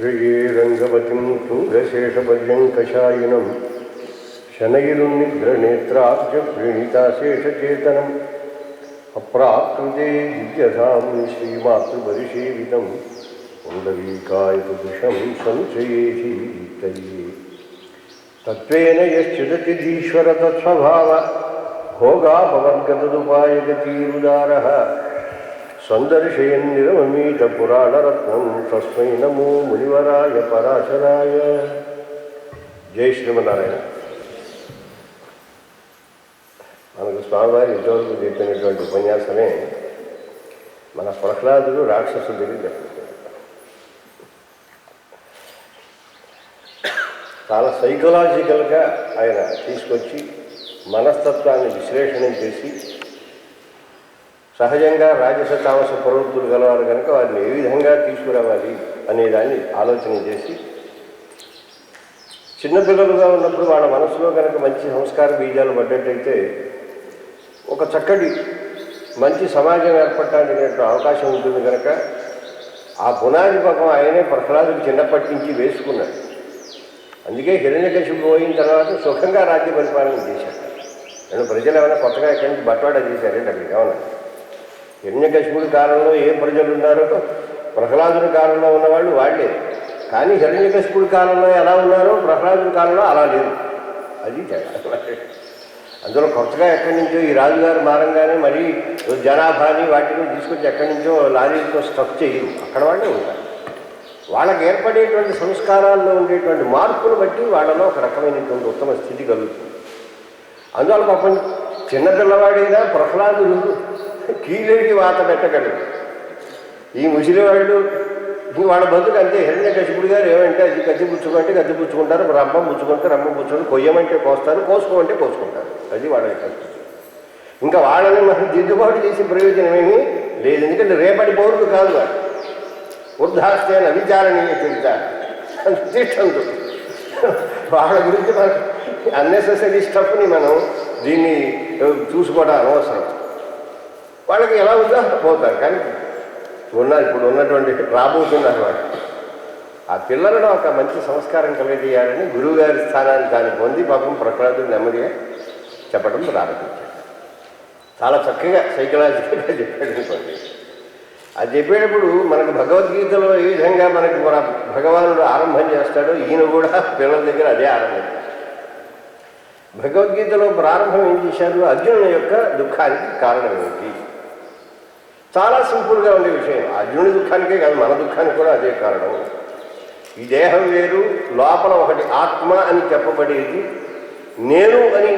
ధ్రుయే రంగవతిం తుంగశేషపర్యంకషాయినం శనైరున్నిద్రనేత్రాబ్జ ప్రణీతాశేషచేతనం అప్రాకృతే దివ్యధాం శ్రీమాతృపరిసేవితం పుండరీకాయపురుషం సంచయేషి తయ్యే తత్వేన యశ్చిదతిధీశ్వర తత్స్వభావ భోగాపవర్గతదుపాయగతీరుదారః సందర్శయన్ నిరమమీత పురాణరత్నం తస్మై నమో మునివరాయ పరాశరాయ. జై శ్రీమన్నారాయణ. మనకు స్వామివారి ఇంతవరకు చెప్పినటువంటి ఉపన్యాసమే మన ప్రహ్లాదుడు రాక్షసుల దగ్గర చెప్తాడు. చాలా సైకలాజికల్గా ఆయన తీసుకొచ్చి మనస్తత్వాన్ని విశ్లేషణ చేసి సహజంగా రాజస తామస ప్రవృత్తులు గలవారు కనుక వారిని ఏ విధంగా తీసుకురావాలి అనేదాన్ని ఆలోచన చేసి చిన్నపిల్లలుగా ఉన్నప్పుడు వాళ్ళ మనసులో కనుక మంచి సంస్కార బీజాలు పడ్డట్టయితే ఒక చక్కటి మంచి సమాజం ఏర్పడటానికి అవకాశం ఉంటుంది కనుక ఆ పునాది పాపం ఆయనే ప్రహ్లాదుడు చిన్నప్పటి నుంచి వేసుకున్నాడు. అందుకే హిరణ్యకశిపుడు పోయిన తర్వాత సుఖంగా రాజ్య పరిపాలన చేశాడు. నేను ప్రజలు ఏమైనా కొత్తగా ఎక్కడి నుంచి బట్వాడా చేశారంటే అక్కడికి ఏమన్నా హిరణ్యకశిపుడి కాలంలో ఏ ప్రజలు ఉన్నారో ప్రహ్లాదుడి కాలంలో ఉన్నవాళ్ళు వాళ్ళే. కానీ హిరణ్యకశిపుడి కాలంలో ఎలా ఉన్నారో ప్రహ్లాదుడి కాలంలో అలా లేదు. అది తేడా. అందులో కొత్తగా ఎక్కడి నుంచో ఈ రాజుగారు మారంగానే మరీ జనాభాని వాటిని తీసుకొచ్చి ఎక్కడి నుంచో లారీతో స్టక్ చేయరు. అక్కడ వాళ్ళే ఉంటారు. వాళ్ళకి ఏర్పడేటువంటి సంస్కారాల్లో ఉండేటువంటి మార్పులు బట్టి వాళ్ళలో ఒక రకమైనటువంటి ఉత్తమ స్థితి కలుగుతుంది. అందువల్ల పాపం చిన్నపిల్లవాడైనా ప్రహ్లాదుడు కీలేటి వాత పెట్టగలడు. ఈ ముసలివాళ్ళు వాళ్ళ బతుకు అంతే. హిరణ్యకశిపుడు గారు ఏమంటే అది కత్తి పుచ్చుకుంటే కత్తి పుచ్చుకుంటారు, రమ్మ పుచ్చుకుంటే రమ్మ పుచ్చుకుంటారు, కొయ్యమంటే కోస్తారు, కోసుకోమంటే కోసుకుంటారు. అది వాళ్ళ ఇంకా వాళ్ళని మనం దిద్దుబాటు చేసే ప్రయోజనం ఏమీ లేదు. ఎందుకంటే రేపటి పౌరులు కాదు వాళ్ళు. వృద్ధాస్తేన విచారణీయ చరిత తిష్టంతో వాళ్ళ గురించి మనకు అన్నెసెసరీ స్టఫ్ని మనం దీన్ని చూసుకోవడం అనవసరం. వాళ్ళకి ఎలా ఉందో పోతారు. కానీ ఇప్పుడు ఉన్నటువంటి రాబోతున్నారు వాళ్ళు. ఆ పిల్లలను ఒక మంచి సంస్కారం కలిగజేయాలని గురువుగారి స్థానాన్ని దాన్ని పొంది పాపం ప్రహ్లాదుడు నెమ్మదిగా చెప్పడం ప్రారంభించాడు. చాలా చక్కగా సైకలాజికల్గా చెప్పాడు అనుకోండి. అది చెప్పేటప్పుడు మనకు భగవద్గీతలో ఏ విధంగా మనకి మన భగవానుడు ఆరంభం చేస్తాడో ఈయన కూడా పిల్లల దగ్గర అదే ఆరంభం. భగవద్గీతలో ప్రారంభం ఏం చేశారు? అర్జునుని యొక్క దుఃఖానికి కారణం ఏంటి? చాలా సింపుల్గా ఉండే విషయం. అర్జునుడి దుఃఖానికే కాదు, మన దుఃఖానికి కూడా అదే కారణం. ఈ దేహం వేరు, లోపల ఒకటి ఆత్మ అని చెప్పబడేది, నేను అని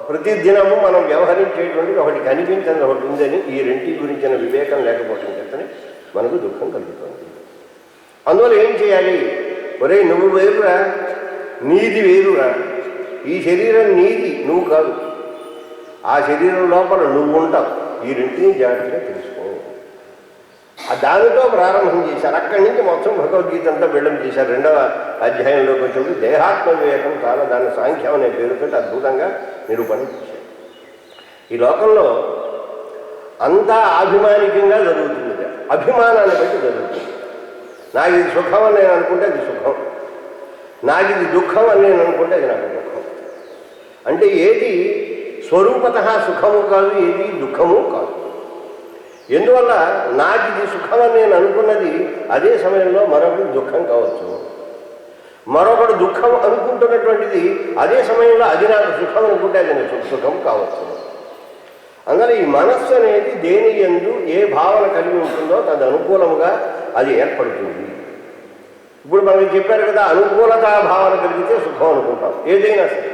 ప్రతిదినము మనం వ్యవహరించేటువంటిది ఒకటి కనిపించని ఒకటి ఉందని ఈ రెంటి గురించిన వివేకం లేకపోవడం చేతనే మనకు దుఃఖం కలుగుతుంది. అందువల్ల ఏం చేయాలి? ఒరే నువ్వు వేరురా, నీది వేరురా. ఈ శరీరం నీది, నువ్వు కాదు. ఆ శరీరం లోపల నువ్వు ఉంటావు. ఈ రెంటిని జాగ్రత్తగా తెలుసుకో. దానితో ప్రారంభం చేశారు. అక్కడి నుంచి మొత్తం భగవద్గీత అంతా బిల్డం చేశారు. 2వ అధ్యాయంలోకి వచ్చినప్పుడు దేహాత్మ వివేకం చాలా దాని సాంఖ్యం అనే పేరుతో అద్భుతంగా నిరూపణ చేశారు. ఈ లోకంలో అంతా అభిమానికంగా జరుగుతుంది. అభిమానాన్ని బట్టి జరుగుతుంది. నాకు ఇది సుఖం అని నేను అనుకుంటే అది సుఖం, నాకు ఇది దుఃఖం అని నేను అనుకుంటే అది నాకు దుఃఖం. అంటే ఏది స్వరూపత సుఖము కాదు, ఏది దుఃఖము కాదు. ఎందువల్ల నాకు ఇది సుఖమని నేను అనుకున్నది అదే సమయంలో మరొకటి దుఃఖం కావచ్చు. మరొకటి దుఃఖం అనుకుంటున్నటువంటిది అదే సమయంలో అది నాకు సుఖం అనుకుంటే అది నాకు సుఖం కావచ్చు. అందువల్ల ఈ మనస్సు అనేది దేని యందు ఏ భావన కలిగి ఉంటుందో తది అనుకూలముగా అది ఏర్పడుతుంది. ఇప్పుడు మనకి చెప్పారు కదా, అనుకూలతా భావన కలిగితే సుఖం అనుకుంటాం. ఏదైనా సరే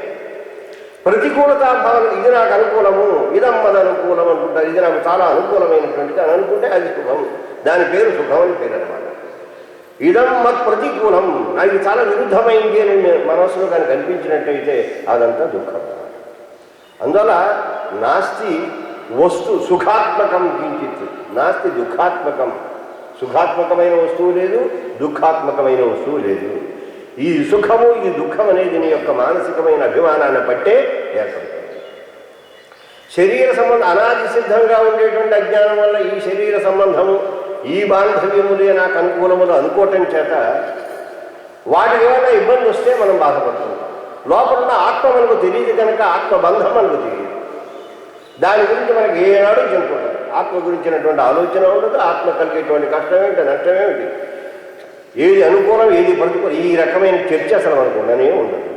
ప్రతికూలతా భావన, ఇది నాకు అనుకూలము, ఇదం మద అనుకూలం అనుకుంటారు, ఇది నాకు చాలా అనుకూలమైనటువంటిది అని అనుకుంటే అది సుఖం. దాని పేరు సుఖం అని పేరు అనమాట. ఇదం మత్ ప్రతికూలం, నాకు చాలా విరుద్ధమైంది అని మనస్సులో కానీ కనిపించినట్టయితే అదంతా దుఃఖం. అందువల్ల నాస్తి వస్తు సుఖాత్మకం కించిత్, నాస్తి దుఃఖాత్మకం. సుఖాత్మకమైన వస్తువు లేదు, దుఃఖాత్మకమైన వస్తువు లేదు. ఈ సుఖము ఈ దుఃఖం అనేది నీ యొక్క మానసికమైన అభిమానాన్ని బట్టే ఏర్పడుతుంది. శరీర సంబంధం అనాది సిద్ధంగా ఉండేటువంటి అజ్ఞానం వల్ల ఈ శరీర సంబంధము ఈ బాంధవ్యములే నాకు అనుకూలములు అనుకోవటం చేత వాటికి ఏమైనా ఇబ్బంది వస్తే మనం బాధపడుతుంటాం. లోపల ఉన్న ఆత్మ మనకు తెలియదు కనుక ఆత్మబంధం మనకు తెలియదు. దాని గురించి మనకి ఏనాడు చెందుతుంది. ఆత్మ గురించినటువంటి ఆలోచన ఉండదు. ఆత్మ కలిగేటువంటి కష్టం ఏమిటి, నష్టం ఏమిటి, ఏది అనుకూలం ఏది ప్రతికూలం, ఈ రకమైన చర్చ అసలు మనకు ఉండనే ఉండదు.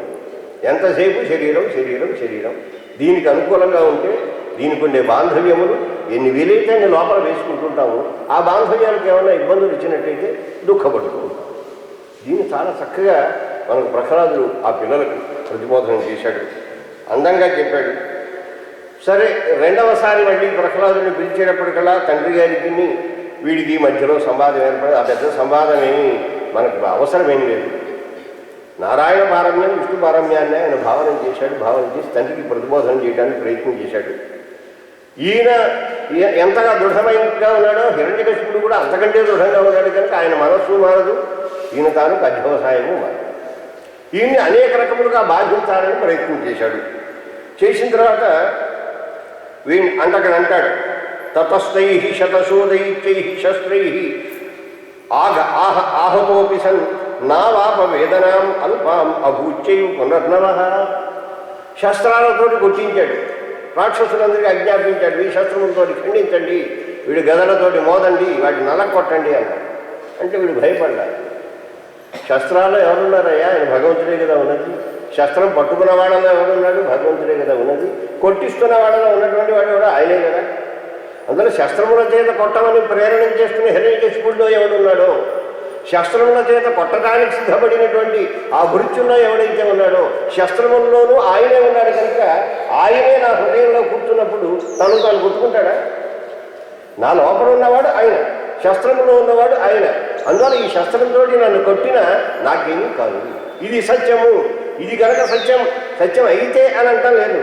ఎంతసేపు శరీరం శరీరం శరీరం. దీనికి అనుకూలంగా ఉంటే దీనికి ఉండే బాంధవ్యములు ఎన్ని వీలైతే అన్ని లోపల వేసుకుంటుంటాము. ఆ బాంధవ్యాలకు ఏమైనా ఇబ్బందులు ఇచ్చినట్టయితే దుఃఖపడుతూ ఉంటాం. దీన్ని చాలా చక్కగా మనకు ప్రహ్లాదుడు ఆ పిల్లలకు ప్రతిబోధన చేశాడు, అందంగా చెప్పాడు. సరే, రెండవసారి మళ్ళీ ప్రహ్లాదుని పిలిచేటప్పటికల్లా తండ్రి గారికి వీడికి మధ్యలో సంవాదం ఏర్పడి, ఆ పెద్ద సంవాదం ఏమీ మనకు అవసరమేమి లేదు. నారాయణ పారమ్యం విష్ణు పారమ్యాన్ని ఆయన భావన చేశాడు. భావన చేసి తండ్రికి ప్రతిబోధన చేయడానికి ప్రయత్నం చేశాడు. ఈయన ఎంతగా దృఢమైనగా ఉన్నాడో హిరణ్యకశిపుడు కూడా అంతకంటే దృఢంగా ఉన్నాడు కనుక ఆయన మనస్సు మారదు, ఈయన తాను అధ్యవసాయము మారదు. ఈయన్ని అనేక రకములుగా బాధించాలని ప్రయత్నం చేశాడు. చేసిన తర్వాత వీణ్ అంటాడు, తతస్థై శతశోదైత్యై శస్త్రై ఆహతోపి సన్ నావాప వేదనాం అల్పాం అభూత్యయు పునర్నవ. శస్త్రాలతోటి కొట్టించాడు, రాక్షసులందరికీ ఆజ్ఞాపించాడు, ఈ శస్త్రములతో ఖండించండి, వీడు గదలతోటి మోదండి, వాటిని నలకొట్టండి అన్నాడు. అంటే వీడు భయపడ్డాడు. శస్త్రాల్లో ఎవరున్నారయ్యా, ఆయన భగవంతుడే కదా ఉన్నది. శస్త్రం పట్టుకున్న వాడలో ఎవరున్నాడు, భగవంతుడే కదా ఉన్నది. కొట్టిస్తున్న వాడలో ఉన్నటువంటి వాడు కూడా ఆయనే కదా. అందులో శస్త్రముల చేత కొట్టమని ప్రేరణ చేస్తున్న హిరణ్యకశిపుడిలో ఎవడున్నాడో, శస్త్రముల చేత కొట్టడానికి సిద్ధపడినటువంటి ఆ భృత్యుల్లో ఎవడైతే ఉన్నాడో శస్త్రముల్లోనూ ఆయనే ఉన్నాడు కనుక ఆయనే నా హృదయంలో కూర్చున్నప్పుడు తను తాను కొట్టుకుంటాడా? నా లోపల ఉన్నవాడు ఆయన, శస్త్రములో ఉన్నవాడు ఆయన. అందువల్ల ఈ శస్త్రంతో నన్ను కొట్టినా నాకేమీ కాదు. ఇది సత్యము. ఇది కనుక సత్యం అయితే అని అంటాం లేదు.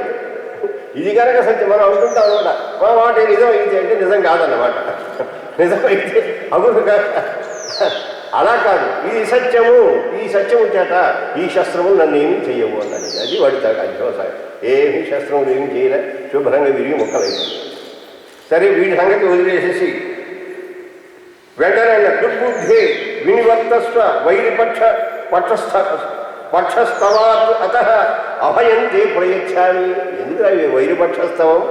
ఇది కనుక సత్యం మనం అనుకుంటాం అనమాట. మా మాట నిజం అయితే అంటే నిజం కాదన్నమాట. నిజమైతే అవును కాదు, అలా కాదు. ఇది సత్యము, ఈ సత్యము చేత ఈ శస్త్రములు నన్ను ఏమీ చెయ్యవు అన్నది. అది వాడి అధ్యవసాయం. ఏమీ శస్త్రములు ఏమి చేయలే, శుభ్రంగా విరిగి ముక్కలైంది. సరే, వీడి సంగతి వదిలేసేసి వెంటనే దుర్బుద్ధి వినివర్తస్వ పక్షస్థవాత్ అత అభయంతే ప్రయచ్చామి. ఎందుకు అవి వైరిపక్షస్తవం?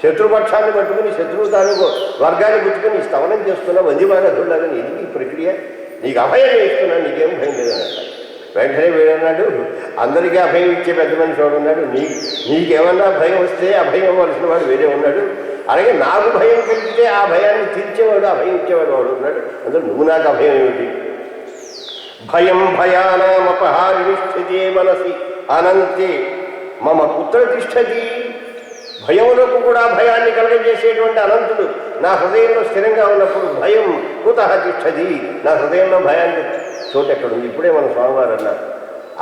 శత్రుపక్షాన్ని పట్టుకుని శత్రువు తాలూకు వర్గాన్ని పుచ్చుకొని స్తవనం చేస్తున్నా వందిమాగధుడులాగా ఎందుకు ఈ ప్రక్రియ? నీకు అభయం ఇస్తున్నాను, నీకేం భయం లేదన్నట్ట. వెంటనే వీడన్నాడు, అందరికీ అభయం ఇచ్చే పెద్ద మనిషి వాడు ఉన్నాడు, నీకేమన్నా భయం వస్తే అభయం అవ్వాల్సిన వాడు వేరే ఉన్నాడు. అలాగే నాకు భయం కలిగితే ఆ భయాన్ని తీర్చేవాడు, అభయం ఇచ్చేవాడు వాడు ఉన్నాడు. అందులో నువ్వు నాకు అభయం ఏమిటి? భయం భయానామపహారిణి స్థితే మనసి అనంతే మమ పుత్ర తిష్టతి. భయములకు కూడా భయాన్ని కలగజేసేటువంటి అనంతుడు నా హృదయంలో స్థిరంగా ఉన్నప్పుడు భయం కుతః తిష్టతి. నా హృదయంలో భయాన్ని చోటు ఎక్కడుంది? ఇప్పుడే మన స్వామివారు అన్నారు,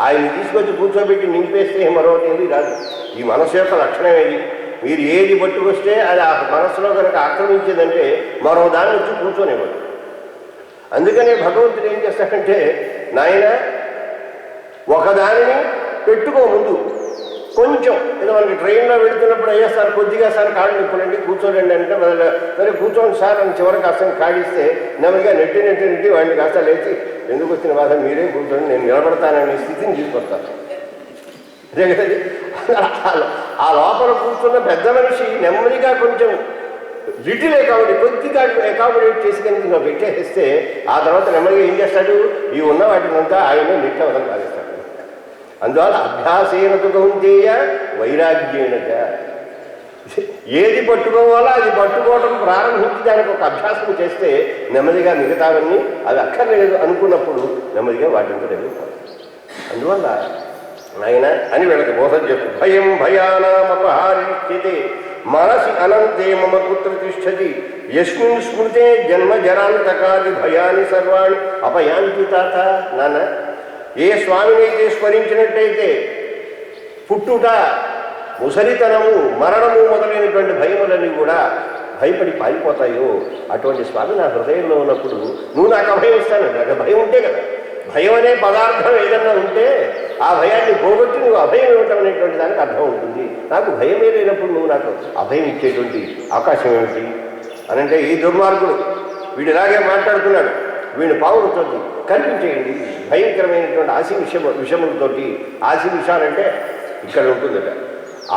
ఆయన్ని తీసుకొచ్చి కూర్చోబెట్టి నింపేస్తే మరొకటి ఏది రాదు. ఈ మనసు యొక్క లక్షణం ఏది? మీరు ఏది పట్టుకొస్తే అది ఆ మనస్సులో కనుక ఆక్రమించిందంటే మరో దాన్ని వచ్చి కూర్చొనివ్వదు. అందుకనే భగవంతుడు ఏం చేస్తాడంటే, నాయన ఒకదానిని పెట్టుకో ముందు కొంచెం. ఏదో మనకి ట్రైన్లో వెళుతున్నప్పుడు అయ్యా సార్ కొద్దిగా సార్ కాళ్ళు నిప్పులండి కూర్చోండి అంటే సరే కూర్చోండి సార్ అని చివరికి కాస్త కాడిస్తే నెమ్మదిగా నెట్టి వాడిని కాస్త లేచి ఎందుకు వచ్చిన బాధ మీరే కూర్చోండి నేను నిలబడతాననే స్థితిని తీసుకొస్తాను. అదే కదండి. ఆ లోపల కూర్చున్న పెద్ద మనిషి నెమ్మదిగా కొంచెం లిటిల్ కొద్దిగా అకామిడేట్ చేసి కనుక పెట్టేస్తే ఆ తర్వాత నెమ్మదిగా ఏం చేస్తాడు? ఈ ఉన్న వాటినంతా ఆయన నిట్టవడం కాదేస్తాడు. అందువల్ల అభ్యాసేనతు కౌంతేయ వైరాగ్యేనత. ఏది పట్టుకోవాలో అది పట్టుకోవడం ప్రారంభించి దానికి ఒక అభ్యాసం చేస్తే నెమ్మదిగా మిగతావన్నీ అవి అక్కర్లేదు అనుకున్నప్పుడు నెమ్మదిగా వాటింతో వెళ్ళిపోతాయి. అందువల్ల నాయన అని వీళ్ళకి మోసం చేస్తూ భయం భయానామపహారిణి స్థితే మనసి అనంతే మమ పుత్ర తిష్టతి యస్మిన్ స్మృతే జన్మ జరాంతకాది భయాన్ని సర్వాణి అపయాంతి తాత. నాన్న, ఏ స్వామినైతే స్మరించినట్టయితే పుట్టుట, ముసలితనము, మరణము మొదలైనటువంటి భయములన్నీ కూడా భయపడి పారిపోతాయో అటువంటి స్వామి నా హృదయంలో ఉన్నప్పుడు నువ్వు నాకు అభయం ఇస్తాను. నాకు భయం ఉంటే కదా, భయం అనే పదార్థం ఏదన్నా ఉంటే ఆ భయాన్ని పోగొట్టి నువ్వు అభయం ఇవ్వటం అనేటువంటి దానికి అర్థం ఉంటుంది. నాకు భయమే లేనప్పుడు నువ్వు నాకు అభయం ఇచ్చేటువంటి అవకాశం ఏమిటి అనంటే, ఈ దుర్మార్గుడు వీడు ఇలాగే మాట్లాడుతున్నాడు, వీడు పావులతోటి కల్పించేయండి, భయంకరమైనటువంటి విషములతోటి. ఆసి విషాలంటే ఇక్కడ ఉంటుందట,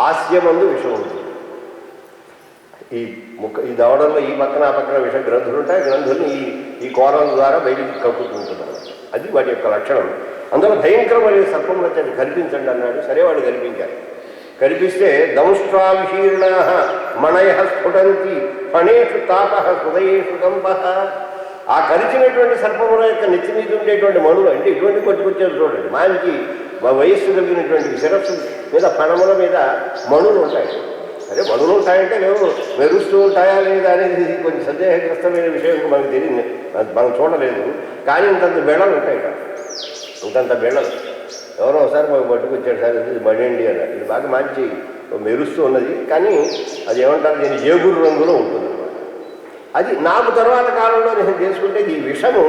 ఆస్యమందు విషం ఉంటుంది. ఈ దవడంలో ఈ పక్కన ఆ పక్కన విష గ్రంథులు ఉంటాయి. గ్రంథుల్ని ఈ కోరల ద్వారా బయటికి కప్పుతుంటున్నారు. అది వాటి యొక్క లక్షణం. అందులో భయంకరమైన సర్పముల చేత కల్పించండి అన్నాడు. సరే వాళ్ళు కల్పించారు. కల్పిస్తే దంష్ట్రావిశీర్ణా మణయ స్ఫుటంతి ఫణేషు తాప హృదయేషు కంప. ఆ కరిచినటువంటి సర్పముల యొక్క నెత్తి మీద ఉండేటువంటి మణులు అంటే ఇటువంటి పట్టుకొచ్చారు చూడండి. మంచి వయస్సు కలిగినటువంటి శిరస్సు మీద ఫణముల మీద మణులు ఉంటాయి. సరే మణులు ఉంటాయంటే లేవు, మెరుస్తూ ఉంటాయా లేదా అనేది కొంచెం సందేహగ్రస్తమైన విషయం మనకు తెలియదు, మనం చూడలేదు. కానీ ఇంతంత బెళ్ళలు ఉంటాయి కదా, ఇంతంత బెళ్ళలు. ఎవరో ఒకసారి మాకు పట్టుకొచ్చాడు, సార్ ఇది మడండి అన్నారు. ఇది బాగా మంచి మెరుస్తూ ఉన్నది, కానీ అది ఏమంటారు, దీని ఏగురు రంగులో ఉంటుంది అన్నమాట. అది నాకు తర్వాత కాలంలో నేను చేసుకుంటే ఈ విషము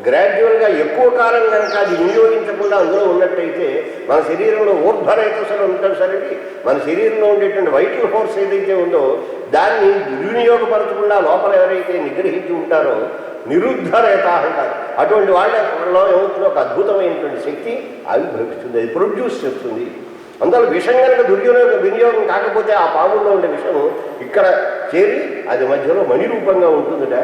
గ్రాడ్యువల్గా ఎక్కువ కాలం కనుక అది వినియోగించకుండా అందులో ఉన్నట్టయితే మన శరీరంలో ఊర్ధ్వరేతసలు ఉంటాడు సరేండి, మన శరీరంలో ఉండేటువంటి వైటల్ ఫోర్స్ ఏదైతే ఉందో దాన్ని దుర్వినియోగపరచకుండా లోపల ఎవరైతే నిగ్రహించి ఉంటారో నిరుద్ధరేత అంటారు. అటువంటి వాళ్ళలో ఏమవుతుందో ఒక అద్భుతమైనటువంటి శక్తి ఆవిర్భవిస్తుంది, అది ప్రొడ్యూస్ చేస్తుంది. అందువల్ల విషం కనుక వినియోగం కాకపోతే ఆ పాముల్లో ఉండే విషము ఇక్కడ చేరి అది మధ్యలో మణి రూపంగా ఉంటుందట.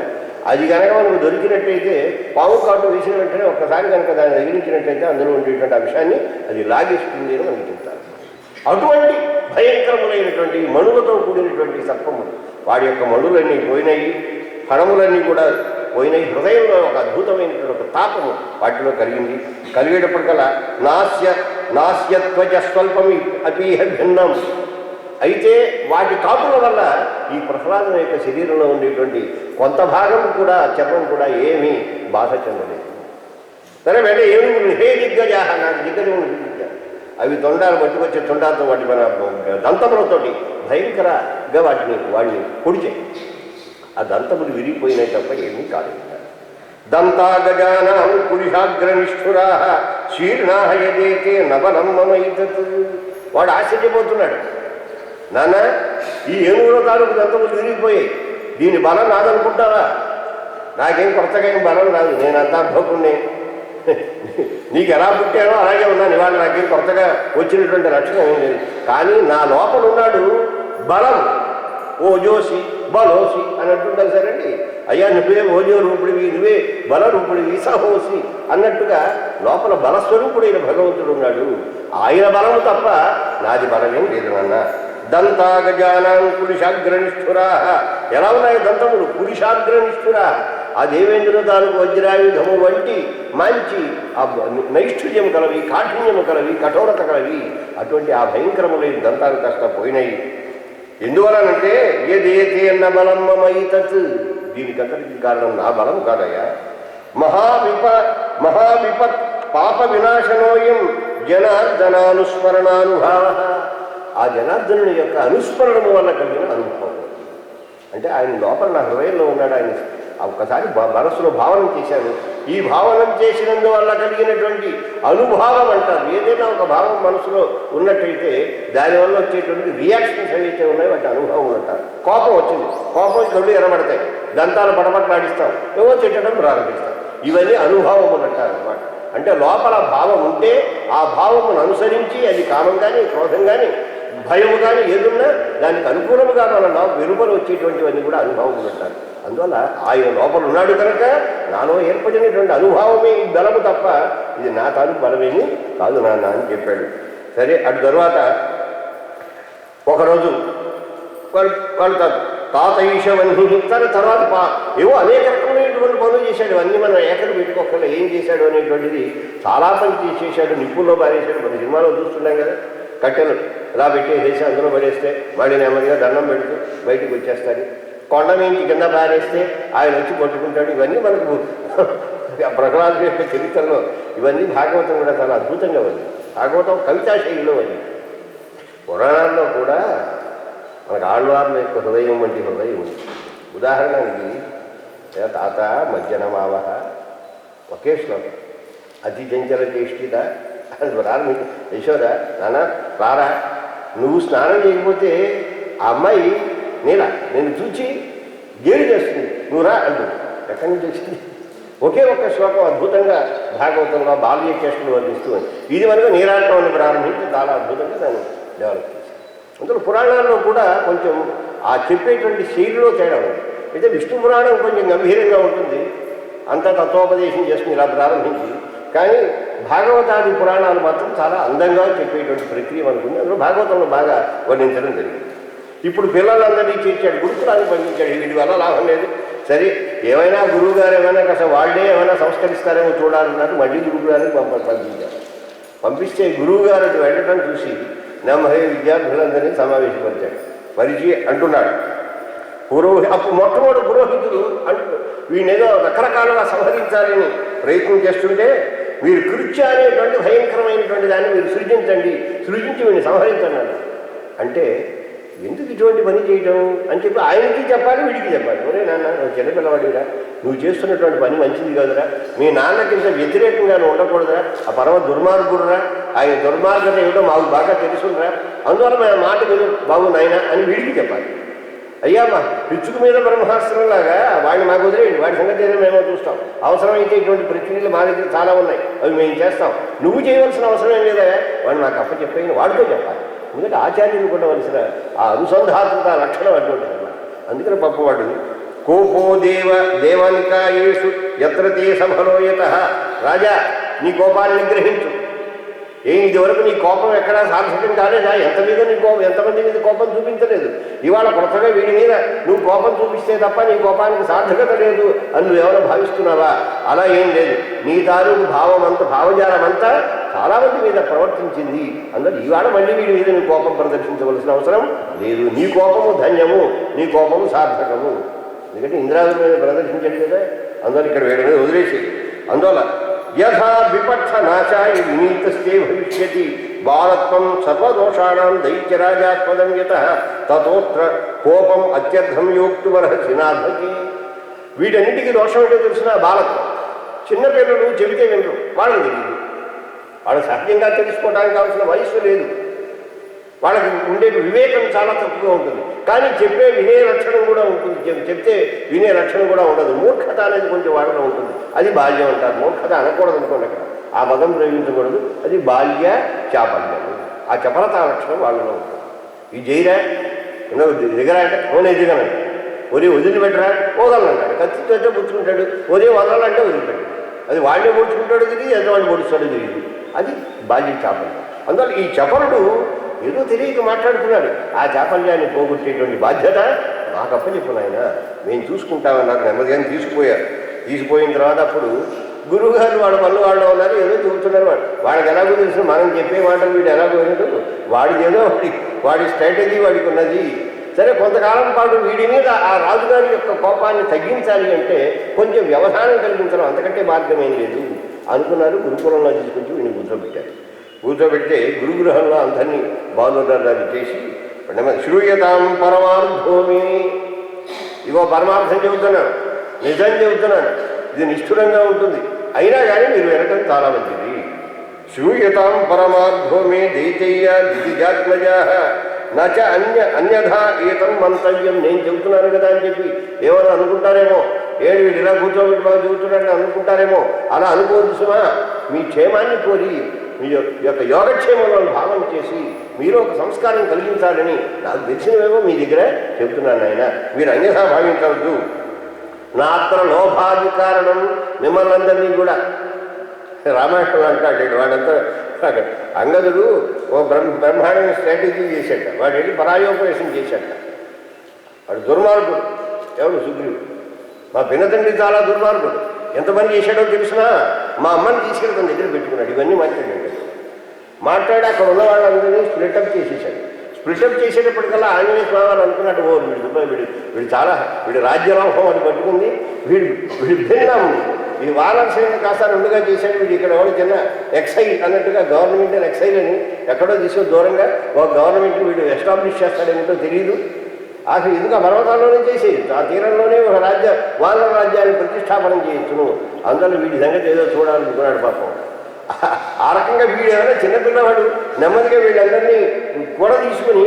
అది కనుక మనకు దొరికినట్టయితే పాము కాటు వేసిన వెంటనే ఒక్కసారి కనుక దాన్ని తగిలించినట్టయితే అందులో ఉండేటువంటి ఆ విషయాన్ని అది లాగేస్తుంది అని మనకి చెప్తారు. అటువంటి భయంకరములైనటువంటి మణులతో కూడినటువంటి సర్పములు, వాడి యొక్క మణులన్నీ పోయినాయి, ఫణములన్నీ కూడా పోయినాయి. హృదయంలో ఒక అద్భుతమైనటువంటి ఒక తాపము వాటిలో కలిగింది. కలిగేటప్పటికల్లా నాస్యత్వజ స్వల్పమి అపీహ భిన్నం. అయితే వాటి కాపుల వల్ల ఈ ప్రహ్లాదం యొక్క శరీరంలో ఉండేటువంటి కొంత భాగం కూడా చర్మం కూడా ఏమీ బాధ చెందలేదు. సరే వెంటనే ఏనుగులు హే దిగ్గజాహ, నాకు దిగ్గజములు చూపించారు. అవి తొండాలు పట్టుకొచ్చే తొండాలతో వాటి మన దంతములతోటి భయంకరంగా వాడిని పొడిచాయి. ఆ దంతములు విరిగిపోయినాయి తప్ప ఏమీ కాలేదు. దంతా గజానాం పురుషాగ్రనిష్ఠురా శీర్ణాహ యదేతే నవనమ్మమైతత్. వాడు ఆశ్చర్యపోతున్నాడు, నాన్న ఈ ఏనుగుల తాలూకు దంతములు విరిగిపోయాయి, దీని బలం నాదనుకుంటావా? నాకేం కొత్తగా ఏం బలం రాదు, నేను అంత అర్భకుణ్ణి, నీకు ఎలా పుట్టానో అలాగే ఉన్నాను, ఇవాళ నాకేం కొత్తగా వచ్చినటువంటి లక్షణం ఏం లేదు. కానీ నా లోపల ఉన్నాడు బలం, ఓజోసి బలోసి అని అంటుంటారు సరేండి. అయ్యా నువ్వే ఓజో రూపుడివి, నువ్వే బల రూపుడివి, సహోసి అన్నట్టుగా లోపల బలస్వరూపుడైన భగవంతుడు ఉన్నాడు. ఆయన బలము తప్ప నాది బలమేం లేదు నాన్న. దంతా గజానాం పురుషాగ్రనిష్ఠురా. ఎలా ఉన్నాయి దంతములు? పురుషాగ్రనిష్ఠురా. ఆ దేవేంద్రుల తాలూకు వజ్రాయుధము వంటి మంచి ఆ నైష్ఠుర్యం కలవి, కాఠిన్యము కలవి, కఠోరత కలవి. అటువంటి ఆ భయంకరములైన దంతాలు కాస్త పోయినాయి. ఎందువలనంటే ఏదేతే అన్న బలం మమైతత్. దీనికంతటికి కారణం నా బలం కాదయ్యా. మహావిపత్ పాప వినాశనోయం జనార్దనానుస్మరణానుభావ. ఆ జనార్దనుని యొక్క అనుస్మరణము వల్ల కలిగిన అనుభవం. అంటే ఆయన లోపల నా హృదయంలో ఉన్నాడు, ఆయన ఒక్కసారి మనసులో భావన చేశాను. ఈ భావనం చేసినందువల్ల కలిగినటువంటి అనుభావం అంటారు. ఏదైనా ఒక భావం మనసులో ఉన్నట్టయితే దానివల్ల వచ్చేటువంటి రియాక్షన్స్ ఏవైతే ఉన్నాయో వాటి అనుభవం అంటారు. కోపం వచ్చింది, కోపం కళ్ళు ఎరబడతాయి, దంతాలు పడబట్లాడిస్తాం, ఏవో తిట్టడం ప్రారంభిస్తాం. ఇవన్నీ అనుభవములు అంటారు అన్నమాట. అంటే లోపల భావం ఉంటే ఆ భావమును అనుసరించి అది కామం కానీ, క్రోధం కానీ, భయము కానీ ఏదున్నా దానికి అనుకూలముగా మన వెలుపల వచ్చేటువంటివన్నీ కూడా అనుభవములు అంటారు. అందువల్ల ఆయన లోపల ఉన్నాడు కనుక నాలో ఏర్పడినటువంటి అనుభవమే ఈ బలము తప్ప ఇది నా తాలూకు బలమేమి కాదు నాన్న అని చెప్పాడు. సరే అటు తరువాత ఒకరోజు వాళ్ళు తాతఈశవన్నీ సరే తర్వాత ఏవో అనేక రకమైనటువంటి పనులు చేశాడు. ఇవన్నీ మనం ఏకలు పెట్టుకోకుండా ఏం చేశాడు అనేటువంటిది చాలా పని చేశాడు. నిప్పుల్లో పారేశాడు. మన సినిమాలో చూస్తున్నాం కదా, కట్టెలు ఇలా పెట్టేసేసి అందులో పడేస్తే మళ్ళీ నెమ్మదిగా దండం పెడుతూ బయటకు వచ్చేస్తాడు. కొండ నుంచి కింద పారేస్తే ఆయన వచ్చి పట్టుకుంటాడు. ఇవన్నీ మనకు ప్రహ్లాదుని యొక్క చరిత్రలో ఇవన్నీ భాగవతం కూడా చాలా అద్భుతంగా ఉంది. భాగవతం కవితా శైలిలో ఉంది. పురాణాల్లో కూడా మనకు ఆళ్వార్ల యొక్క హృదయం వంటి హృదయం ఉంది. ఉదాహరణకి తాత మధ్యనమావహ ఒకే శ్లోకం. అతి చంచల చేష్టిత మీకు యశోద, నాన్న రారా, నువ్వు స్నానం చేయకపోతే ఆ అమ్మాయి నేను చూచి గేరు చేస్తుంది, నువ్వు రా అంటుంది. ఎక్కడి నుంచి వచ్చింది? ఒకే ఒక్క శ్లోకం అద్భుతంగా భాగవతంలో బాల్య చేష్టలు వర్ణిస్తూ ఇది మనకు నీరాటం ప్రారంభించి చాలా అద్భుతంగా దాన్ని డెవలప్ చేశారు. అందులో పురాణాల్లో కూడా కొంచెం ఆ చెప్పేటువంటి శైలిలో తేడా ఉంది. అయితే విష్ణు పురాణం కొంచెం గంభీరంగా ఉంటుంది, అంతా తత్వోపదేశం చేసుకుని ఇలా ప్రారంభించి, కానీ భాగవతాది పురాణాలు మాత్రం చాలా అందంగా చెప్పేటువంటి ప్రక్రియ మనకుంది. అందులో భాగవతంలో బాగా వర్ణించడం జరిగింది. ఇప్పుడు పిల్లలందరినీ చేర్చాడు, గురుకులాన్ని పంపించాడు. వీడి వల్ల లాభం లేదు, సరే ఏమైనా గురువు గారు ఏమైనా అసలు వాళ్ళే ఏమైనా సంస్కరిస్తారేమో చూడాలన్నట్టు మళ్ళీ గురువుగారిని పంపించారు. పంపిస్తే గురువు గారు అటు వెళ్ళటం చూసి నమ్మహే విద్యార్థులందరినీ సమావేశపరిచాడు. పరిచి అంటున్నాడు, అప్పుడు మొట్టమొదటి పురోహితులు అంటూ వీళ్ళేదో రకరకాలుగా సంహరించాలని ప్రయత్నం చేస్తుంటే, మీరు కృత్య అనేటువంటి భయంకరమైనటువంటి దాన్ని మీరు సృజించి వీడిని సంహరించండి అంటే, ఎందుకు ఇటువంటి పని చేయటం అని చెప్పి ఆయనకి చెప్పాలి, వీడికి చెప్పాలి. ఒరే నాన్న, నువ్వు చిన్నపిల్లవాడిరా, నువ్వు చేస్తున్నటువంటి పని మంచిది కాదురా, మీ నాన్నకి ఇంత వ్యతిరేకంగా నువ్వు ఉండకూడదురా, ఆ పరమ దుర్మార్గుడురా, ఆయన దుర్మార్గత ఏమిటో మాకు బాగా తెలుసురా, అందువల్ల మన మాట విను బాబు నాయన అని వీడికి చెప్పాలి. అయ్యామా పిచ్చుకు మీద బ్రహ్మాస్త్రంలాగా వాడిని మాకు వదిలేయండి, వాడి సంగతి ఏదో మేము చూస్తాం, అవసరమైతే ఇటువంటి ప్రక్రియలు మా దగ్గర చాలా ఉన్నాయి, అవి మేము చేస్తాం, నువ్వు చేయవలసిన అవసరం ఏం లేదా, వాడు నాకు అప్పచెప్పని వాడితో చెప్పాలి. ఎందుకంటే ఆచార్యులు ఉండవలసిన ఆ అనుసంధాత్మక లక్షణం అటువంటిది అన్నమాట. అందుకని పప్పవాడు కోపో దేవానికాయేషు ఎత్ర తే సఫలోయత, రాజా నీ కోపాన్ని నిగ్రహించు. ఇదివరకు నీ కోపం ఎక్కడా సార్థకం కాలేదా? ఎంతమంది మీద కోపం చూపించలేదు, ఇవాళ కొత్తగా వీడి మీద నువ్వు కోపం చూపిస్తే తప్ప నీ కోపానికి సార్థకత లేదు అని నువ్వు ఎవరో భావిస్తున్నావా? అలా ఏం లేదు, నీ తాలూకు భావజాలమంతా చాలా మంది మీద ప్రవర్తించింది. అందులో ఇవాళ మళ్ళీ వీడి మీద నీ కోపం ప్రదర్శించవలసిన అవసరం లేదు. నీ కోపము ధన్యము, నీ కోపము సార్థకము. ఎందుకంటే ఇంద్రాదుల మీద ప్రదర్శించండి కదా, అందువల్ల ఇక్కడ వీడి మీద వదిలేసి. అందువల్ల యథా విపక్ష నాశాయ వినీతస్తే భవిష్యతి బాలత్వం సర్వదోషాణం దైత్యరాజాస్పదం యత తతోత్ర కోపం అత్యర్థం యోక్తుమర్హసి నాభకి. వీటన్నిటికీ దోషం ఏంటో తెలిసిన బాలత్వం. చిన్నపిల్లలు చెబితే వినరు, వాళ్ళకి తెలియదు, వాళ్ళకి సహజంగా తెలుసుకోవడానికి కావాల్సిన వయస్సు లేదు, వాళ్ళకి ఉండే వివేకం చాలా తక్కువగా ఉంటుంది. కానీ చెప్పే వినే లక్షణం కూడా ఉంటుంది, చెప్తే వినే లక్షణం కూడా ఉండదు. మూర్ఖత అనేది కొంచెం వాళ్ళలో ఉంటుంది, అది బాల్యం అంటారు. మూర్ఖత అనకూడదు అనుకోండి, అక్కడ ఆ పదం ప్రయోగించకూడదు, అది బాల్య చాపల్యము. ఆ చపలతా లక్షణం వాళ్ళలో ఉంటుంది. ఈ జైరా దిగరా అంటే ఓనే దిగనంట, ఒరే వదిలిపెట్టరా వదలనంటాడు, కత్తితో పుచ్చుకుంటాడు, ఒరే వదలంటే వదిలిపెట్టాడు, అది వాళ్ళే పొడుచుకుంటాడు తిరిగి, ఎంత వాళ్ళు పొడుస్తాడో తెలియదు, అది బాల్య చాపల్యం. అందువల్ల ఈ చపలుడు ఏదో తెలియక మాట్లాడుతున్నాడు, ఆ చాపల్యాన్ని పోగొట్టేటువంటి బాధ్యత నాకు అప్పచెప్పు నాయన, మేము చూసుకుంటామన్నారు. నెమ్మదిగా తీసుకుపోయిన తర్వాత అప్పుడు గురువుగారు వాళ్ళ పనులు వాళ్ళు ఉన్నారు, ఏదో చెబుతున్నారు. వాళ్ళకి ఎలాగో తెలుసు, మనం చెప్పే మాటలు వీడు ఎలాగో వినడు, వాడిదేదో వాడి స్ట్రాటజీ వాడికి ఉన్నది. సరే, కొంతకాలం పాటు వీడి మీద ఆ రాజుగారి యొక్క కోపాన్ని తగ్గించాలి అంటే కొంచెం వ్యవధానం కలిగించడం, అంతకంటే మార్గమేం లేదు అనుకున్నారు. గురుకులంలో తీసుకొచ్చి వీడిని కూర్చోబెడితే గురుగృహంలో అందరినీ బాలురాలు చేసి శ్రూయతాం పరమార్థోమి, ఇగో పరమార్థం చెబుతున్నాను, నిజం చెబుతున్నాను, ఇది నిష్ఠురంగా ఉంటుంది, అయినా కానీ మీరు వినటం చాలా మంచిది. శ్రూయతాం పరమార్థోమి దైతయ్య దితిజాత్మజా నచ అన్యథా ఏతం మంతవ్యం, నేను చెబుతున్నాను కదా అని చెప్పి ఏమైనా అనుకుంటారేమో, ఏడు వీడు ఇలా కూర్చోబెట్టి బాగా చెబుతున్నాడని అనుకుంటారేమో, అలా అనుకోవద్దు సుమా. మీ క్షేమాన్ని కోరి మీ యొక్క యోగక్షేమంలో భావన చేసి మీరు ఒక సంస్కారం కలిగించాలని నాకు తెలిసినవేమో మీ దగ్గర చెబుతున్నాను ఆయన, మీరు అన్యథా భావించవద్దు. నా అత్ర లోభాది కారణం, మిమ్మల్ని అందరినీ కూడా రామాయణం అంటాడు వాడంతా. అంగదుడు ఓ బ్రహ్మాండమైన స్ట్రాటజీ చేశాట, వాడు వెళ్ళి పరాయోపవేశం చేశాట. వాడు దుర్మార్గుడు. ఎవడు? సుగ్రీవుడు. మా పినతండ్రి చాలా దుర్మార్గుడు. ఎంతమంది చేశాడో తెలిసినా మా అమ్మని తీసుకెళ్ళి తన దగ్గర పెట్టుకున్నాడు. ఇవన్నీ మాట్లాడి అక్కడ ఉన్న వాళ్ళందరినీ స్ప్లిటప్ చేసేసాడు. స్ప్లిటప్ చేసేటప్పటికల్లా ఆంజనేయ స్వామి అనుకున్నట్టు, ఓ వీడు రాజ్యలోహం అని పట్టుకుంది, వీడు భిన్నం, ఈ వారాణసీని కాస్త రెండుగా చేశాడు, వీడు ఇక్కడ ఎవరు చిన్న ఎక్సైల్ అన్నట్టుగా గవర్నమెంట్ అని ఎక్సైల్ అని ఎక్కడో తీసుకొని దూరంగా ఒక గవర్నమెంట్ వీడు ఎస్టాబ్లిష్ చేస్తాడేమిటో తెలియదు. అసలు ఎందుకు ఆ పర్వతాల్లోనే చేసేయచ్చు, ఆ తీరంలోనే ఒక వాళ్ళ రాజ్యాన్ని ప్రతిష్టాపనం చేయొచ్చును. అందులో వీడి సంగతి ఏదో చూడాలనుకున్నాడు పాపం. ఆ రకంగా వీడు ఏమైనా చిన్నపిల్లవాడు నెమ్మదిగా వీళ్ళందరినీ కూడా తీసుకుని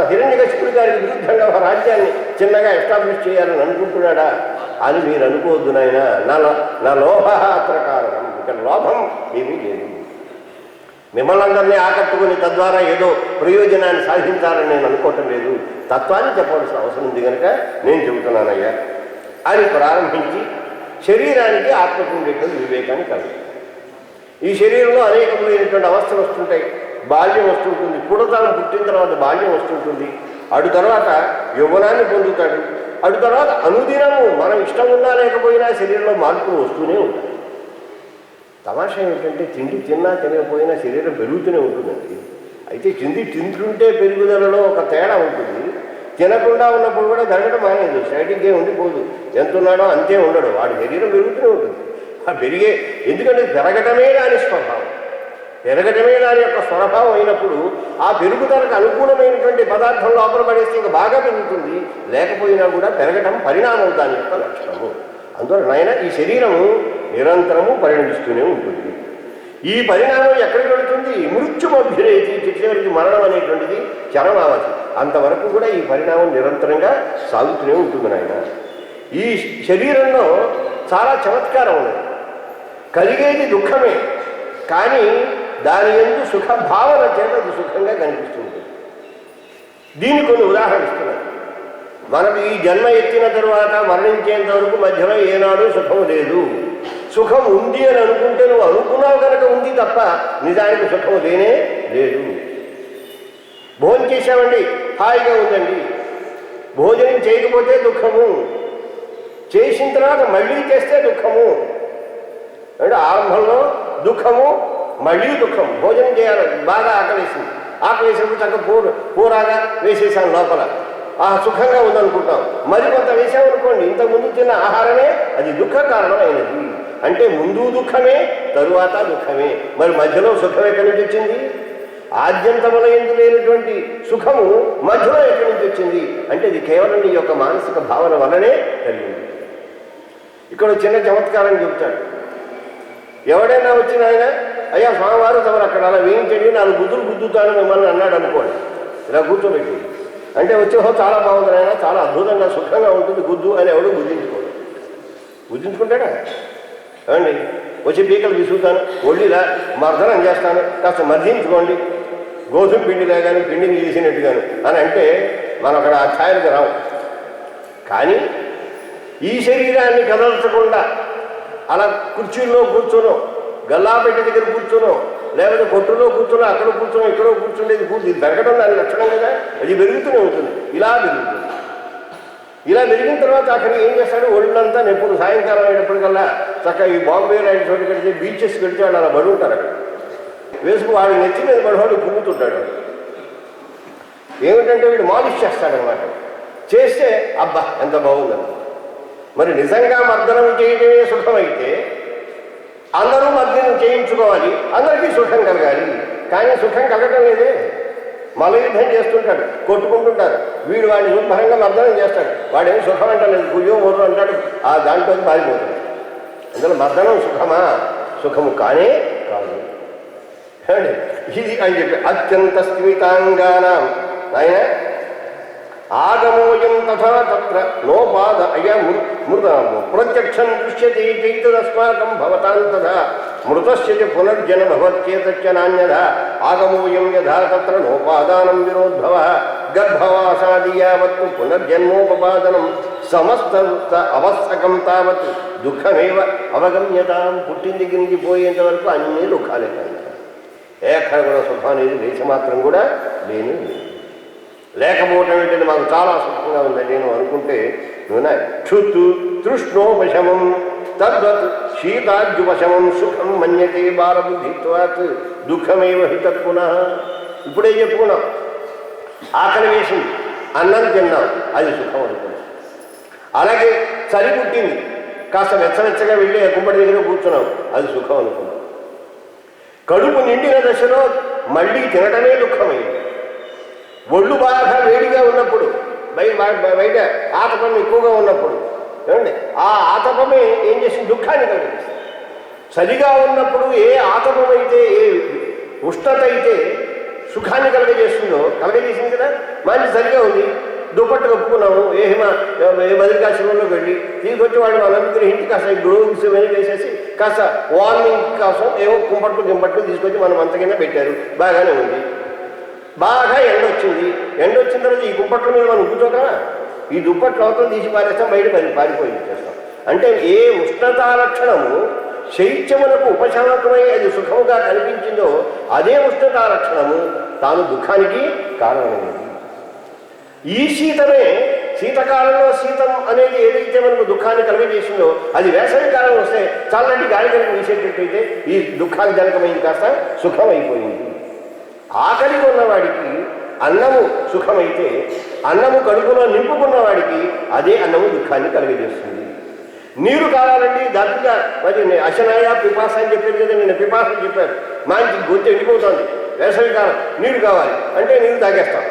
హిరణ్యకశిపుడి గారికి విరుద్ధంగా ఒక రాజ్యాన్ని చిన్నగా ఎస్టాబ్లిష్ చేయాలని అనుకుంటున్నాడా? అని మీరు అనుకోవద్దు నాయన. నా లోభ అత్ర కారణం. ఇక్కడ లోభం ఏమీ లేదు. మిమ్మల్ని అందరినీ ఆకట్టుకుని తద్వారా ఏదో ప్రయోజనాన్ని సాధించాలని నేను అనుకోవటం లేదు. తత్వాన్ని చెప్పవలసిన అవసరం ఉంది కనుక నేను చెబుతున్నానయ్యా అని ప్రారంభించి శరీరానికి ఆత్మకు ఉండేటువంటి వివేకాన్ని కలిగి, ఈ శరీరంలో అనేకమైనటువంటి అవస్థలు వస్తుంటాయి. బాల్యం వస్తుంటుంది, పుడతాను, పుట్టిన తర్వాత బాల్యం వస్తుంటుంది, అటు తర్వాత యవ్వనాన్ని పొందుతాడు, అటు తర్వాత అనుదినము మనం ఇష్టం ఉన్నా లేకపోయినా శరీరంలో మార్పులు వస్తూనే ఉంటాయి. తమాషా ఏమిటంటే తిండి తిన్నా తినకపోయినా శరీరం పెరుగుతూనే ఉంటుందండి. అయితే తింటుంటే పెరుగుదలలో ఒక తేడా ఉంటుంది, తినకుండా ఉన్నప్పుడు కూడా తగ్గడం మానేది, స్టాటిక్గా ఉండిపోదు. ఎంత ఉన్నాడో అంతే ఉండడు, వాడి శరీరం పెరుగుతూనే ఉంటుంది. ఆ పెరిగే, ఎందుకంటే పెరగటమే దాని స్వభావం, పెరగటమే దాని యొక్క స్వభావం అయినప్పుడు ఆ పెరుగుదలకు అనుకూలమైనటువంటి పదార్థం లోపల పడేస్తే ఇంకా బాగా పెరుగుతుంది, లేకపోయినా కూడా పెరగటం పరిణామం దాని యొక్క లక్షణము. అందువల్ల నాయన ఈ శరీరము నిరంతరము పరిణమిస్తూనే ఉంటుంది. ఈ పరిణామం ఎక్కడికి వెళుతుంది? మృత్యుమభ్యురేతి, చివరికి మరణం అనేటువంటిది చరమావధి, అంతవరకు కూడా ఈ పరిణామం నిరంతరంగా సాగుతూనే ఉంటుంది నాయన. ఈ శరీరంలో చాలా చమత్కారం ఉన్నది. కలిగేది దుఃఖమే, కానీ దాని యందు సుఖ భావన చేత అది సుఖంగా కనిపిస్తుంది. దీన్ని కొన్ని ఉదాహరణ ఇస్తున్నాను. మనకు ఈ జన్మ ఎత్తిన తరువాత మరణించేంత వరకు మధ్యలో ఏనాడు సుఖం లేదు. సుఖం ఉంది అని అనుకుంటే నువ్వు అనుకున్నావు కనుక ఉంది తప్ప నిజానికి సుఖం లేనే లేదు. భోజనం చేశామండి, హాయిగా ఉందండి. భోజనం చేయకపోతే దుఃఖము, చేసిన తర్వాత మళ్ళీ చేస్తే దుఃఖము. అంటే ఆరంభంలో దుఃఖము, మళ్ళీ దుఃఖం. భోజనం చేయాలి, బాగా ఆకలేసింది, ఆకలేసినప్పుడు చక్కగా పూరాగా వేసేసాను లోపల, సుఖంగా ఉందనుకుంటాం. మరి కొంత వేసామనుకోండి, ఇంతకుముందు తిన్న ఆహారమే అది దుఃఖ కారణమైనది. అంటే ముందు దుఃఖమే, తరువాత దుఃఖమే. మరి మధ్యలో సుఖం ఎక్కడి నుంచి వచ్చింది? ఆద్యంతముల యందు లేనటువంటి సుఖము మధ్యలో ఎక్కడి నుంచి వచ్చింది? అంటే ఇది కేవలం నీ యొక్క మానసిక భావన వల్లనే కలిగింది. ఇక్కడ చిన్న చమత్కారం చెబుతాడు. ఎవడైనా వచ్చిన ఆయన, అయ్యా స్వామివారు తమరు అక్కడ అలా వేయించండి, 4 గుద్దులు గుద్దుతాను మిమ్మల్ని అన్నాడు అనుకోండి, ఇలా కూర్చోబెట్టి. అంటే వచ్చేహో చాలా బాగుంది ఆయన, చాలా అద్భుతంగా సుఖంగా ఉంటుంది గుద్దు అని ఎవడు గుర్తించుకోడు. గుర్తించుకుంటాడా? ఏమండి, వచ్చి పీకలు విసుగుతాను, ఒళ్ళిలా మర్దనం చేస్తాను, కాస్త మర్దించుకోండి, గోధుమ పిండిలా కానీ పిండిని చేసినట్టుగాను అని అంటే మనం అక్కడ ఆ ఛాయలకు రావు. కానీ ఈ శరీరాన్ని కదల్చకుండా అలా కుర్చీల్లో కూర్చోనో, గల్లాపెట్ట దగ్గర కూర్చోనో, లేకపోతే కొట్టులో కూర్చోనో, అక్కడ కూర్చోనో, ఇక్కడో కూర్చుండేది ఇది పెరగడం దాని లక్షణం కదా. అది పెరుగుతూనే ఉంటుంది, ఇలా పెరుగుతుంది. ఇలా పెరిగిన తర్వాత అక్కడికి ఏం చేస్తాడు? ఒళ్ళంతా ఎప్పుడు సాయంకాలం అయినప్పటికల్లా చక్కగా ఈ బాంబే లాంటి చోటు కడితే, బీచెస్ కడితే వాళ్ళు అలా పడి ఉంటారు. అక్కడ వేసుకు వాడు నెచ్చి మీద పడివాడు కుమ్ముతుంటాడు. ఏమిటంటే వీడు మాలిష్ చేస్తాడనమాట. చేస్తే అబ్బా ఎంత బాగుందని. మరి నిజంగా మర్దనం చేయటమే సుఖమైతే అందరూ మర్దనం చేయించుకోవాలి, అందరికీ సుఖం కలగాలి. కానీ సుఖం కలగటం లేదే. మలయుద్ధం చేస్తుంటాడు, కొట్టుకుంటుంటారు. వీడు వాడిని శుభ్రంగా మర్దనం చేస్తాడు, వాడేమి సుఖం అంటలేదు, గుయ్యో మొర్రు అంటాడు, ఆ దాంట్లో పారిపోతాడు. అందులో మర్దనం సుఖమా? సుఖము కానే కాదు. ఇది అని చెప్పి అత్యంత స్థిమితాంగానం ఆయన ఆగమోయం తథా తత్ర నోపాద అయ మృతము ప్రత్యక్షం దృశ్యతే చైతదస్మాకం భవతాం తథా మృతస్య పునర్జన భవత్యేతచ్చ నాన్యథ ఆగమోయం యథా తత్ర నోపాదానం విరోద్భవ గర్భవాసాది యావత్తు పునర్జన్మోపపాదనం సమస్త అవస్థకం తావత్ దుఃఖమేవ అవగమ్యతాం. పుట్టింది గిరికి పోయేంత వరకు అన్ని దుఃఖాలే. ఎక్కడ కూడా సుఖం అనేది లేచ మాత్రం కూడా లేని లేకపోవటం ఏంటంటే మాకు చాలా సుఖంగా ఉందండి నేను అనుకుంటే నువ్వు క్షుత్తు తృష్ణోపశమం తద్వత్ శీతాద్యుపశమం సుఖం మన్యతే బాలబుద్ధిత్వాత్ దుఃఖమేవ హి తత్పునః. ఇప్పుడే చెప్పుకున్నాం, ఆకలి వేసింది, అన్నం తిన్నాం, అది సుఖం అనుకున్నాం. అలాగే చలి పుట్టింది, కాస్త వెచ్చవెచ్చగా వెళ్ళి కుంపటి దగ్గర కూర్చున్నాం, అది సుఖం అనుకున్నాం. కడుపు నిండిన దశలో మళ్ళీ తినటమే దుఃఖమైంది. ఒళ్ళు బాగా వేడిగా ఉన్నప్పుడు, బయట ఆతపం ఎక్కువగా ఉన్నప్పుడు ఏమండి, ఆ ఆతపమే ఏం చేసింది? దుఃఖాన్ని కలిగిస్తుంది. చలిగా ఉన్నప్పుడు ఏ ఆతపం అయితే, ఏ ఉష్ణత అయితే సుఖాన్ని కలగజేసిందో, కలగజేసింది కదా. మంచి చలిగా ఉంది, దుప్పట్టు కప్పుకున్నాము, ఏ బదిరికాశ్రమంలోకి వెళ్ళి తీసుకొచ్చి వాళ్ళు వాళ్ళందరూ ఇంటికి కాస్త గ్లోవ్స్ వేసేసి కాస్త వార్మింగ్ కోసం ఏవో గింపట్లు తీసుకొచ్చి మనం అంత కింద పెట్టారు, బాగానే ఉంది. బాగా ఎండ వచ్చిన తర్వాత ఈ దుప్పట్ల మీద మనం కూర్చోగా ఈ దుప్పట్లు అవతల తీసి పారేస్తాం, బయట పారిపోయి చేస్తాం. అంటే ఏ ఉష్ణతా లక్షణము శైత్యములకు ఉపశమకమై అది సుఖముగా కనిపించిందో అదే ఉష్ణతా లక్షణము తాను దుఃఖానికి కారణమైనది. ఈ శీతకాలంలో శీతం అనేది ఏదైతే మనకు దుఃఖాన్ని కలుగజేసిందో అది వేసవి కాలం వస్తే చల్లటి గాలి కనుక వీసేటట్టయితే ఈ దుఃఖానికి జనకమైంది కాస్త సుఖమైపోయింది. ఆకలి ఉన్నవాడికి అన్నము సుఖమైతే అన్నము కడుపులో నింపుకున్న వాడికి అదే అన్నము దుఃఖాన్ని కలుగజేస్తుంది. నీరు కావాలండి దర్జగా మరి అశనాయ పిపాస అని చెప్పారు కదా, నేను పిపాస చెప్పాను, మంచి గొంతు ఎండిపోతుంది, వేసవి కాలం నీరు కావాలి అంటే నీరు తాగేస్తాం,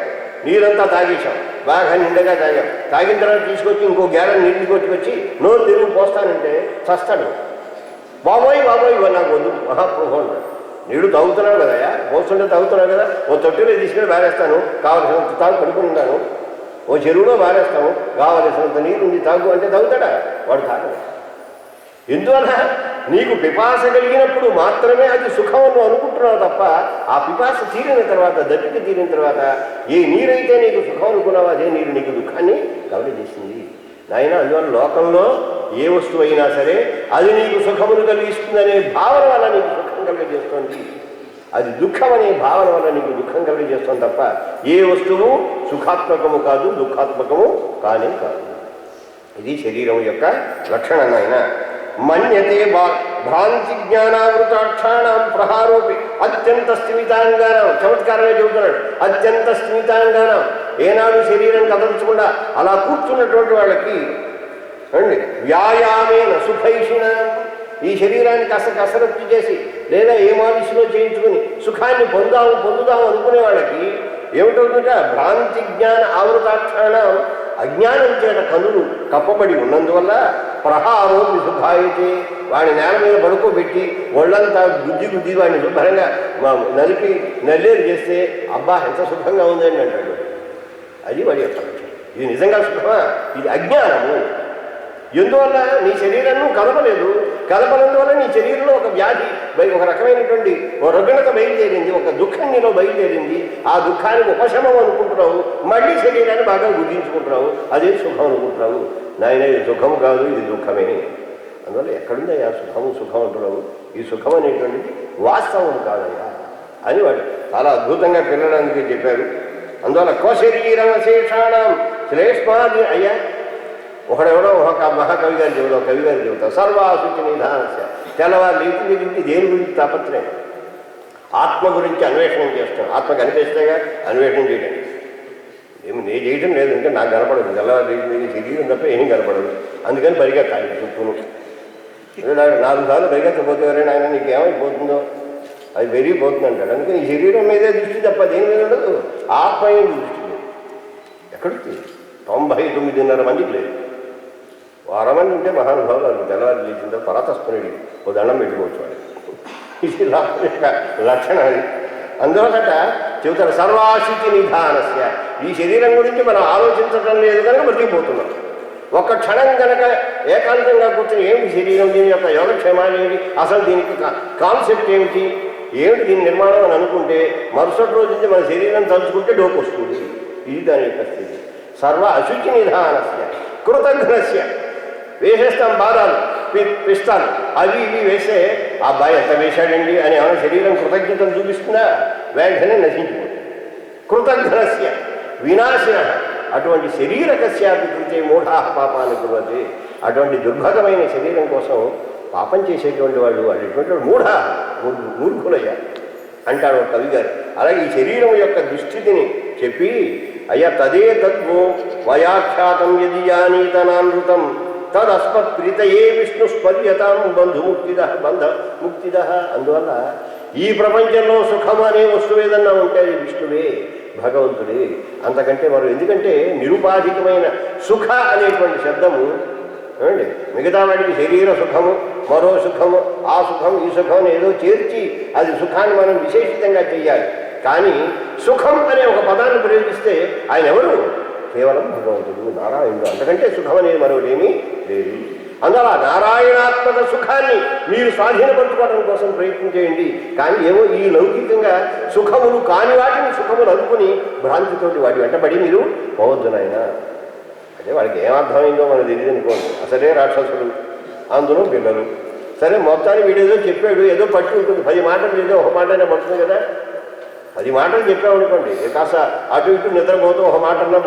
నీరంతా తాగేసాం, బాగా నిండగా తాగిన తర్వాత తీసుకొచ్చి ఇంకో గ్యారెన్ నీళ్ళు కొట్టుకొచ్చి నోరు తిరుగు పోస్తానంటే చస్తాడు. బాబోయ్ నాకు వద్దు మహాప్రభు అంటాడు. నీళ్ళు తాగుతున్నావు కదయా, పోస్తుంటే తాగుతున్నావు కదా, ఓ తొట్టిలో తీసుకెళ్ళి బారేస్తాను, కావలసినంత తాగు పడుకుని ఉన్నాను, ఓ చెరువులో బారేస్తాము, కావలసినంత నీరు ఉంది తాగు అంటే తాగుతాడా? వాడు తాగడు. ఎందువల్ల నీకు పిపాస కలిగినప్పుడు మాత్రమే అది సుఖం అని అనుకుంటున్నావు తప్ప ఆ పిపాస తీరిన తర్వాత, దప్పిక తీరిన తర్వాత ఏ నీరైతే నీకు సుఖం అనుకున్నావో అదే నీరు నీకు దుఃఖాన్ని కలుగజేసింది నాయన. అందువల్ల లోకంలో ఏ వస్తువు అయినా సరే అది నీకు సుఖమును కలిగిస్తుందనే భావన వల్ల నీకు సుఖం కలిగజేస్తుంది, అది దుఃఖం అనే భావన వల్ల నీకు దుఃఖం కలిగజేస్తుంది తప్ప ఏ వస్తువు సుఖాత్మకము కాదు, దుఃఖాత్మకము కానే కాదు. ఇది శరీరం యొక్క లక్షణం నాయన. మన్యతే భ్రాంతి జ్ఞానావృతాక్షాణం ప్రహారోపి అత్యంత స్థిమితాంగానం, చమత్కారమే చెబుతున్నాడు, అత్యంత స్థిమితాంగానం. ఏనాడు శరీరం కదల్చకుండా అలా కూర్చున్నటువంటి వాళ్ళకి అండి వ్యాయామేన సుఖైషిణ, ఈ శరీరాన్ని కాస్త కసరత్తు చేసి లేదా ఏ మాలిషులో చేయించుకుని సుఖాన్ని పొందుదాము అనుకునే వాళ్ళకి ఏమిటవుతుంటే భ్రాంతి జ్ఞాన ఆవృతాక్షాణం, అజ్ఞానం చేత కనులు కప్పబడి ఉన్నందువల్ల ప్రహారోపి సుఖాయితే, వాడిని నేల మీద పడుకోబెట్టి ఒళ్ళంతా గుద్ది వాడిని శుభ్రంగా నల్లేరు చేస్తే అబ్బా ఎంత సుఖంగా ఉందని అంటాడు. అది వాడి యొక్క ఇది నిజంగా సుఖమా? ఇది అజ్ఞానము. ఎందువల్ల నీ శరీరాన్ని కదపనందువల్ల నీ శరీరంలో ఒక వ్యాధి, ఒక రకమైనటువంటి రుగ్ణత బయలుదేరింది, ఒక దుఃఖం నీలో బయలుదేరింది. ఆ దుఃఖానికి ఉపశమం అనుకుంటున్నావు, మళ్ళీ శరీరాన్ని బాగా గుర్తించుకుంటున్నావు, అదే సుఖం అనుకుంటున్నావు. నాయన ఇది సుఖం కాదు, ఇది దుఃఖమే. అందువల్ల ఎక్కడుందయ్యా సుఖం అంటున్నావు? ఈ సుఖం అనేటువంటిది వాస్తవం కాదయ్యా అని వాడు చాలా అద్భుతంగా పిల్లలందుకే చెప్పారు. అందువల్ల కోశరీరం అశేషాణం శ్రేష్మాది అయ్యా. ఒకడెవడో ఒక మహాకవి గారు చెబుతావు, కవి గారు చెబుతావు, సర్వాశుచి నిధానస్య, తెల్లవారు లేచి దేని గురించి తాపత్రయం? ఆత్మ గురించి అన్వేషణ చేస్తాం. ఆత్మ కనిపిస్తేగా అన్వేషణ చేయడం. నేను చేయటం లేదు, ఇంకా నాకు కనపడదు. తెల్లవారు లేచి శరీరం తప్ప ఏం కనపడదు. అందుకని పరిగెత్తాలి చుట్టూను. 4 సార్లు పరిగెత్తపోతే ఎవరైనా ఆయన నీకేమైపోతుందో అది పెరిగిపోతుంది అంటాడు. అందుకని ఈ శరీరం మీదే దృష్టి తప్ప దేని మీద ఉండదు. ఆత్మ మీద దృష్టి లేదు. ఎక్కడికి 99.5 మందికి లేదు. 100 మంది ఉంటే మహానుభావులు అది తెల్లవారు లేచిన పరాతస్పనుడి ఓ దండం పెట్టుకోవచ్చు వాడు. ఇది లక్షణం. అది అందువలట చెబుతారు సర్వాశుచి నిధానస్య. ఈ శరీరం గురించి మనం ఆలోచించడం లేదు కనుక బతికిపోతున్నాం. ఒక్క క్షణం కనుక ఏకాంతంగా కూర్చొని ఏమిటి శరీరం, దీని యొక్క యోగక్షేమాలు ఏమిటి, అసలు దీనికి కాన్సెప్ట్ ఏమిటి దీని నిర్మాణం అని అనుకుంటే మరుసటి రోజు నుంచి మన శరీరం తలుచుకుంటే డోపు వస్తుంది. ఇది దాని యొక్క స్థితి. సర్వ అశుచి నిధానస్య కృతజ్ఞస్య. వేసేస్తాం బాధాలు, పిస్తాలు, అవి ఇవి వేస్తే ఆ అబ్బాయి ఎంత వేశాడండి అని ఏమైనా శరీరం కృతజ్ఞతను చూపిస్తుందా? వెంటనే నశించిపోతుంది. కృతజ్ఞస్య వినాశిన. అటువంటి శరీరకస్యాపి కృతే మూఢా పాపాన్ని కుర్వతే. అటువంటి దుర్భగమైన శరీరం కోసం పాపం చేసేటువంటి వాళ్ళు ఎటువంటి మూర్ఖులయ్యా అంటాడు ఒక కవి గారు. అలాగే ఈ శరీరం యొక్క దుస్థితిని చెప్పి అయ్యా తదే తద్వో వయాఖ్యాతం యది యానీతనానృతం తదస్మత్ ప్రీతయే విష్ణు స్పర్యతాం బంధముక్తిద. అందువల్ల ఈ ప్రపంచంలో సుఖం అనే వస్తువు ఏదన్నా ఉంటే అది విష్ణువే, భగవంతుడే. అంతకంటే మరో ఎందుకంటే నిరుపాధికమైన సుఖ అనేటువంటి శబ్దము ఏమండి మిగతా వాటికి శరీర సుఖము, మరో సుఖము, ఆ సుఖం, ఈ సుఖం ఏదో చేర్చి అది సుఖాన్ని మనం విశేషితంగా చెయ్యాలి. కానీ సుఖం అనే ఒక పదాన్ని ప్రయోగిస్తే ఆయన ఎవరు? కేవలం భగవంతుడు నారాయణుడు, అంతకంటే సుఖం అనేది మరొకటేమీ లేదు. అందువల్ల నారాయణాత్మక సుఖాన్ని మీరు స్వాధీనపరచుకోవడం కోసం ప్రయత్నం చేయండి. కానీ ఏమో ఈ లౌకికంగా సుఖములు కాని వాటిని సుఖములు అనుకుని భ్రాంతితోటి వాటి వెంటబడి మీరు పోవద్దు నాయన. అదే వాడికి ఏమర్థమైందో మనకు తెలియదు అనుకోండి. అసలే రాక్షసుడు, అందులో పిల్లలు. సరే మొత్తాన్ని వీడేదో చెప్పాడు, ఏదో పట్టి ఉంటుంది. 10 మాటలు ఏదో ఒక మాటనే పడుతుంది కదా. 10 మాటలు చెప్పామనుకోండి, కాస్త అటు ఇటు నిద్రపోతూ ఒక మాటన్నా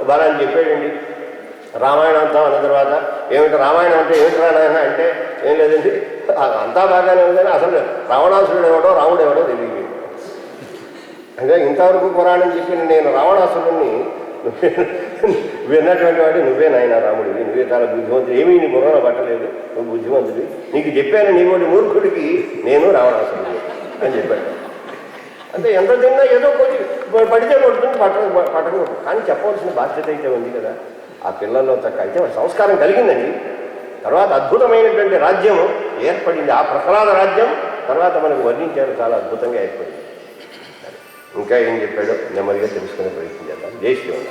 బలాన్ని చెప్పాడండి. రామాయణం అంతా అన్న తర్వాత ఏమిటి రామాయణం అంటే ఏమిటి రామాయణ అంటే ఏం లేదండి అంతా బాగానే ఉందని అసలు రావణాసురుడు ఎవడో రాముడు ఎవడో తెలియదు. అంటే ఇంతవరకు పురాణం చెప్పిన నేను రావణాసురుడిని విన్నటువంటి వాడు నువ్వే నాయన రాముడివి, నువ్వే చాలా బుద్ధిమంతుడు, ఏమీ నీ బుర్రలో పట్టలేదు, నువ్వు బుద్ధిమంతుడి, నీకు చెప్పాను నీ ఒకటి మూర్ఖుడికి నేను రావణాసురుడిని అని చెప్పాడు. అంటే ఎంత తిన్నా ఏదో కొంచెం పడితే కొడుతుంది, పట్టకూడదు. కానీ చెప్పవలసిన బాధ్యత అయితే ఉంది కదా ఆ పిల్లల్లో. అయితే సంస్కారం కలిగిందండి. తర్వాత అద్భుతమైనటువంటి రాజ్యం ఏర్పడింది. ఆ ప్రహ్లాద రాజ్యం తర్వాత మనకు వర్ణించారు, చాలా అద్భుతంగా ఏర్పడింది. ఇంకా ఏం చెప్పాడో నెమ్మదిగా తెలుసుకునే ప్రయత్నం చేద్దాం. జై శ్రీరామ్.